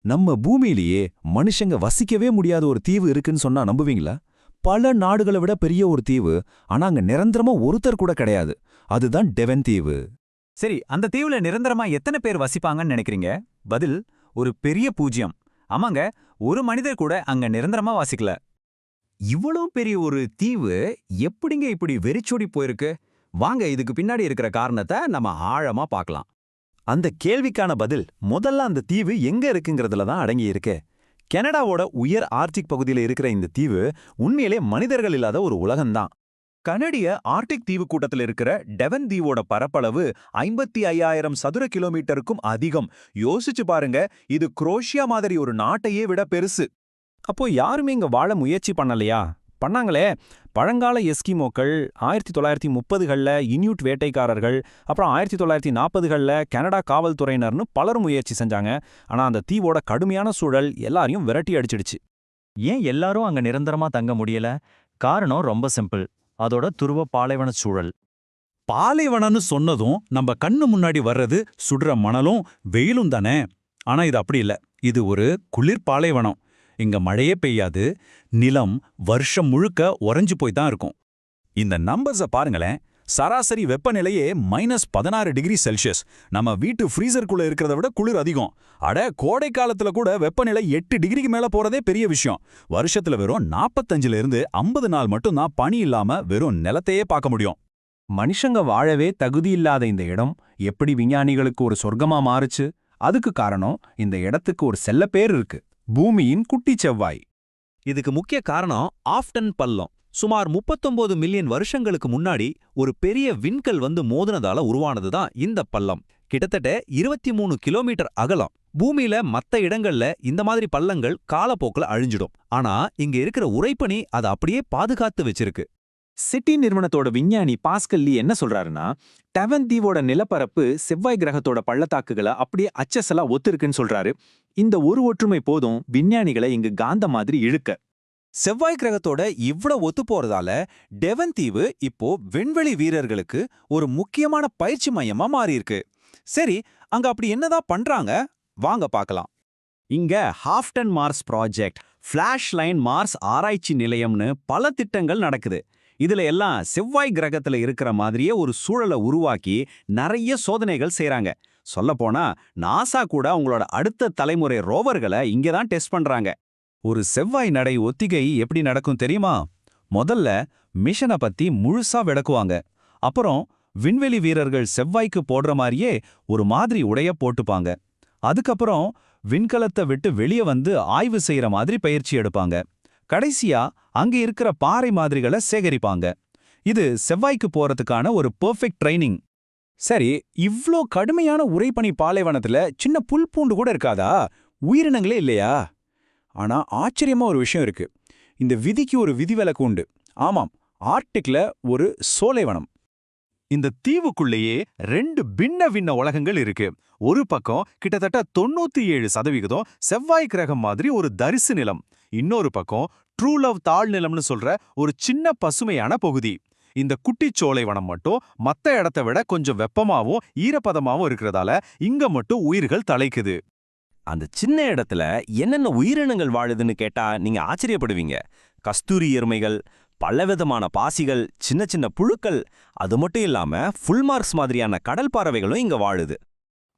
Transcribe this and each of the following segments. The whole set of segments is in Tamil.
நம்ம பூமியிலேயே மனுஷங்க வசிக்கவே முடியாத ஒரு தீவு இருக்குன்னு சொன்னா நம்புவீங்களா? பல நாடுகளை விட பெரிய ஒரு தீவு, ஆனா அங்க நிரந்தரமா ஒருத்தர் கூட கிடையாது. அதுதான் டெவன் தீவு. சரி, அந்த தீவுல நிரந்தரமா எத்தனை பேர் வசிப்பாங்கன்னு நினைக்கிறீங்க? பதில், ஒரு பெரிய பூஜ்யம். ஆமாங்க, ஒரு மனிதர் கூட அங்க நிரந்தரமா வாசிக்கல. இவ்வளவு பெரிய ஒரு தீவு எப்படிங்க இப்படி வெறிச்சோடி போயிருக்கு? வாங்க இதுக்கு பின்னாடி இருக்கிற காரணத்தை நம்ம ஆழமா பார்க்கலாம். அந்த கேள்விக்கான பதில் முதல்ல அந்த தீவு எங்க இருக்குங்கிறதுல தான் அடங்கி இருக்கு. கனடாவோட உயர் ஆர்க்டிக் பகுதியில் இருக்கிற இந்த தீவு உண்மையிலே மனிதர்கள் இல்லாத ஒரு உலகம்தான். கனடிய ஆர்க்டிக் தீவு கூட்டத்தில் இருக்கிற டெவன் தீவோட பரப்பளவு 55,000 சதுர கிலோமீட்டருக்கும் அதிகம். யோசிச்சு பாருங்க, இது குரோஷியா மாதிரி ஒரு நாட்டையே விட பெருசு. அப்போ யாருமே இங்க வாழ முயற்சி பண்ணலையா? பண்ணாங்களே. பழங்கால எஸ்கிமோக்கள், 1930களில் இன்யூட் வேட்டைக்காரர்கள், அப்புறம் 1940களில் கனடா காவல்துறையினர்னு பலரும் முயற்சி செஞ்சாங்க. ஆனா அந்த தீவோட கடுமையான சூழல் எல்லாரையும் விரட்டி அடிச்சிடுச்சு. ஏன் எல்லாரும் அங்க நிரந்தரமா தங்க முடியல? காரணம் ரொம்ப சிம்பிள். அதோட துருவ பாலைவன சூழல். பாலைவனம்னு சொன்னதும் நம்ம கண்ணு முன்னாடி வர்றது சுடுற மணலும் வெயிலும் தானே. ஆனா இது அப்படி இல்ல. இது ஒரு குளிர் பாலைவனம். இங்க மழையே பெய்யாது. நிலம் வருஷம் முழுக்க உறைஞ்சு போய் தான் இருக்கும். இந்த நம்பர்ஸ பாருங்களேன். சராசரி வெப்பநிலையே -16°C. நம்ம வீட்டு ஃப்ரீசருக்குள்ள இருக்கிறத விட குளிர் அதிகம். அட, கோடை காலத்துல கூட வெப்பநிலை 8 டிகிரிக்கு மேல போறதே பெரிய விஷயம். வருஷத்துல வெறும் 45ல இருந்து 50 நாள் மட்டும்தான் பனி இல்லாம வெறும் நிலத்தையே பார்க்க முடியும். மனுஷங்க வாழவே தகுதியில்லாத இந்த இடம் எப்படி விஞ்ஞானிகளுக்கு ஒரு சொர்க்கமா மாறுச்சு? அதுக்கு காரணம், இந்த இடத்துக்கு ஒரு செல்ல பேர் இருக்கு: பூமியின் குட்டி செவ்வாய். இதுக்கு முக்கிய காரணம் ஆஃப்டன் பள்ளம். சுமார் 39 மில்லியன் வருஷங்களுக்கு முன்னாடி ஒரு பெரிய விண்கல் வந்து மோதுனதால உருவானதுதான் இந்த பள்ளம். கிட்டத்தட்ட 23 கிலோமீட்டர் அகலம். பூமியில மத்த இடங்கள்ல இந்த மாதிரி பள்ளங்கள் காலப்போக்கில் அழிஞ்சிடும். ஆனா இங்க இருக்கிற உறைபனி அதை அப்படியே பாதுகாத்து வச்சிருக்கு. சிட்டி நிறுவனத்தோட விஞ்ஞானி பாஸ்கல் லீ என்ன சொல்றாருன்னா, டெவன் தீவோட நிலப்பரப்பு செவ்வாய் கிரகத்தோட பள்ளத்தாக்குகளை அப்படியே அச்சசலா ஒத்துருக்குன்னு சொல்றாரு. இந்த ஒரு ஒற்றுமை போதும் விஞ்ஞானிகளை இங்கு காந்த மாதிரி இழுக்க. செவ்வாய் கிரகத்தோட இவ்வளவு ஒத்து போறதால டெவன் தீவு இப்போ விண்வெளி வீரர்களுக்கு ஒரு முக்கியமான பயிற்சி மையமா மாறியிருக்கு. சரி, அங்க அப்படி என்னதான் பண்றாங்க? வாங்க பார்க்கலாம். இங்க Haughton Mars project, Flashline Mars ஆராய்ச்சி நிலையம்னு பல திட்டங்கள் நடக்குது. இதுல எல்லாம் செவ்வாய் கிரகத்துல இருக்கிற மாதிரியே ஒரு சூழலை உருவாக்கி நிறைய சோதனைகள் செய்றாங்க. சொல்லப்போனா நாசா கூட அவங்களோட அடுத்த தலைமுறை ரோவர்களை இங்கதான் டெஸ்ட் பண்றாங்க. ஒரு செவ்வாய் நடை ஒத்திகை எப்படி நடக்கும் தெரியுமா? முதல்ல மிஷனை பத்தி முழுசா விளக்குவாங்க. அப்புறம் விண்வெளி வீரர்கள் செவ்வாய்க்கு போடுற மாதிரியே ஒரு மாதிரி உடைய போட்டுப்பாங்க. அதுக்கப்புறம் விண்கலத்தை விட்டு வெளியே வந்து ஆய்வு செய்யற மாதிரி பயிற்சி எடுப்பாங்க. கடைசியா அங்க இருக்கிற பாறை மாதிரிகளை சேகரிப்பாங்க. இது செவ்வாய்க்கு போறதுக்கான ஒரு பெர்ஃபெக்ட் ட்ரைனிங். சரி, இவ்ளோ கடுமையான உறைபனி பாலைவனத்துல சின்ன புல் பூண்டு கூட இருக்காதா? உயிரினங்களே இல்லையா? ஆனா ஆச்சரியமா ஒரு விஷயம் இருக்கு. இந்த விதிக்கு ஒரு விதிவிலக்கு உண்டு. ஆமாம், ஆர்க்டிக்ல ஒரு சோலைவனம். இந்த தீவுக்குள்ளேயே 2 பின்ன உலகங்கள் இருக்கு. ஒரு பக்கம் கிட்டத்தட்ட 97% செவ்வாய் கிரகம் மாதிரி ஒரு தரிசு நிலம். இன்னொரு பக்கம் ட்ரூ லவ் தாழ் நிலம்னு சொல்ற ஒரு சின்ன பசுமையான பகுதி. இந்த குட்டிச்சோலை வனம் மட்டும் மத்த இடத்தை விட கொஞ்சம் வெப்பமாவும் ஈரப்பதமாவும் இருக்கிறதால இங்க மட்டும் உயிர்கள் தழைக்குது. அந்த சின்ன இடத்துல என்னென்ன உயிரினங்கள் வாழுதுன்னு கேட்டா நீங்க ஆச்சரியப்படுவீங்க. கஸ்தூரி எருமைகள், பலவிதமான பாசிகள், சின்ன சின்ன புழுக்கள், அது மட்டும் இல்லாம ஃபுல்மார்க்ஸ் மாதிரியான கடல் பறவைகளும் இங்க வாழுது.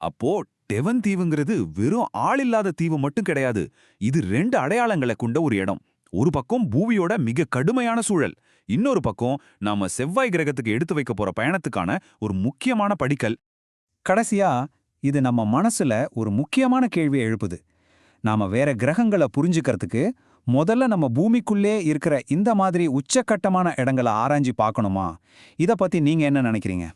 அப்போ டெவன் தீவுங்கிறது வெறும் ஆளில்லாத தீவு மட்டும் கிடையாது. இது 2 அடையாளங்களை கொண்ட ஒரு இடம். ஒரு பக்கம் பூமியோட மிக கடுமையான சூழல், இன்னொரு பக்கம் நாம செவ்வாய் கிரகத்துக்கு எடுத்து வைக்க போற பயணத்துக்கான ஒரு முக்கியமான படிக்கல். கடைசியா இது நம்ம மனசுல ஒரு முக்கியமான கேள்வியை எழுப்புது. நாம வேற கிரகங்களை புரிஞ்சுக்கிறதுக்கு முதல்ல நம்ம பூமிக்குள்ளே இருக்கிற இந்த மாதிரி உச்சக்கட்டமான இடங்களை ஆராய்ச்சி பார்க்கணுமா? இத பத்தி நீங்க என்ன நினைக்கிறீங்க?